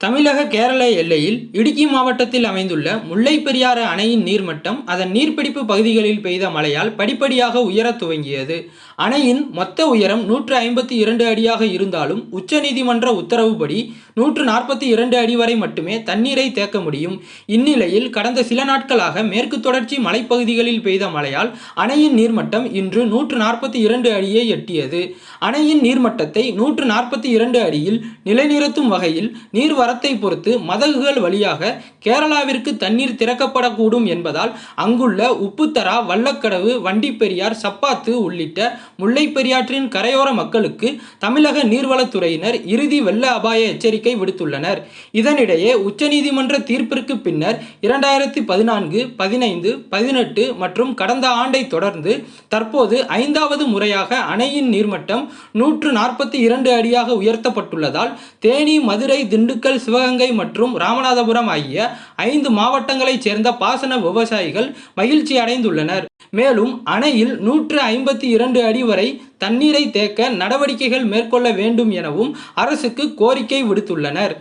தமிழக கேரள எல்லையில் இடுக்கி மாவட்டத்தில் அமைந்துள்ள முல்லைப் பெரியாறு அணையின் நீர்மட்டம் அதன் நீர்பிடிப்பு பகுதிகளில் பெய்த மழையால் படிப்படியாக உயரத் துவங்கியது. அணையின் மொத்த உயரம் 152 அடியாக இருந்தாலும் உச்சநீதிமன்ற உத்தரவுப்படி 142 அடி வரை மட்டுமே தண்ணீரை தேக்க முடியும். இந்நிலையில் கடந்த சில நாட்களாக மேற்கு தொடர்ச்சி மலைப்பகுதிகளில் பெய்த மழையால் அணையின் நீர்மட்டம் இன்று 142 அடியை எட்டியது. அணையின் நீர்மட்டத்தை 142 அடியில் நிலைநிறுத்தும் வகையில் நீர்வரத்தை பொறுத்து மதகுகள் வழியாக கேரளாவிற்கு தண்ணீர் திறக்கப்படக்கூடும் என்பதால் அங்குள்ள உப்புத்தரா, வல்லக்கடவு, வண்டிப்பெரியார், சப்பாத்து உள்ளிட்ட முல்லைப் பெரியாற்றின் கரையோர மக்களுக்கு தமிழக நீர்வளத்துறையினர் இறுதி வெள்ள அபாய எச்சரிக்கை விடுத்துள்ளனர். இதனிடையே உச்சநீதிமன்ற தீர்ப்பிற்கு பின்னர் 2014, 15, 18 மற்றும் கடந்த ஆண்டை தொடர்ந்து தற்போது 5வது முறையாக அணையின் நீர்மட்டம் 142 அடியாக உயர்த்தப்பட்டுள்ளதால் தேனி, மதுரை, திண்டுக்கல், சிவகங்கை மற்றும் ராமநாதபுரம் ஆகிய 5 மாவட்டங்களைச் சேர்ந்த பாசன விவசாயிகள் மகிழ்ச்சி அடைந்துள்ளனர். மேலும் அணையில் 152 அடி வரை தண்ணீரை தேக்க நடவடிக்கைகள் மேற்கொள்ள வேண்டும் எனவும் அரசுக்கு கோரிக்கை விடுத்துள்ளனர்.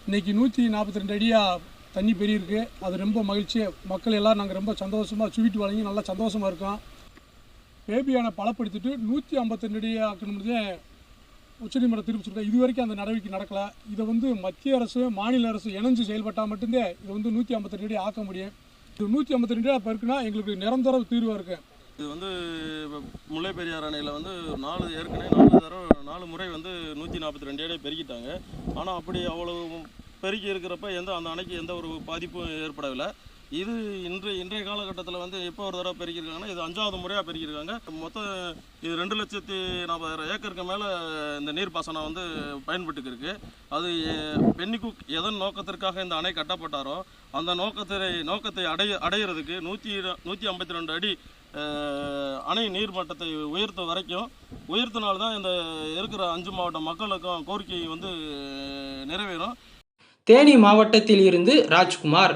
இன்னைக்கு 142 அடியா தண்ணி பெரியிருக்கு. அது ரொம்ப மகிழ்ச்சி. மக்கள் எல்லாம் நாங்கள் ரொம்ப சந்தோஷமாக ஸ்வீட் வழங்கி நல்லா சந்தோஷமாக இருக்கோம். பேபியான பலப்படுத்திட்டு 152 அடி ஆக்கணும்னு உச்சநீதிமன்ற தீர்ப்பு சொல்லிட்டு இது வரைக்கும் அந்த நடவடிக்கை நடக்கலை. இதை மத்திய அரசு, மாநில அரசு இணைஞ்சு செயல்பட்டால் மட்டும்தான் இதை 152 அடி ஆக்க முடியும். இது 152 அடி இப்போ இருக்குன்னா எங்களுக்கு நிரந்தர தீர்வாக இருக்குது. இது முல்லை பெரியார் அணையில் ஏற்கனவே 4 முறை 142 அடி பெருக்கிட்டாங்க. ஆனால் அப்படி அவ்வளவு பெருக்கி இருக்கிறப்ப அந்த அணைக்கு எந்த ஒரு பாதிப்பும் ஏற்படவில்லை. இது இன்றைய காலகட்டத்தில் எப்போ ஒரு தடவை பெருக்கியிருக்காங்கன்னா இது 5வது முறையாக பெருக்கியிருக்காங்க. மொத்தம் இது 2,40,000 ஏக்கருக்கு மேலே இந்த நீர்ப்பாசனம் பயன்பட்டுருக்கு. அது பென்னிகுக் எதன் நோக்கத்திற்காக இந்த அணை கட்டப்பட்டாரோ அந்த நோக்கத்தை அடையிறதுக்கு 152 அடி அணை நீர்மட்டத்தை உயர்த்தினால்தான் இந்த இருக்கிற 5 மாவட்ட மக்களுக்கும் கோரிக்கை நிறைவேறும். தேனி மாவட்டத்தில் இருந்து ராஜ்குமார்.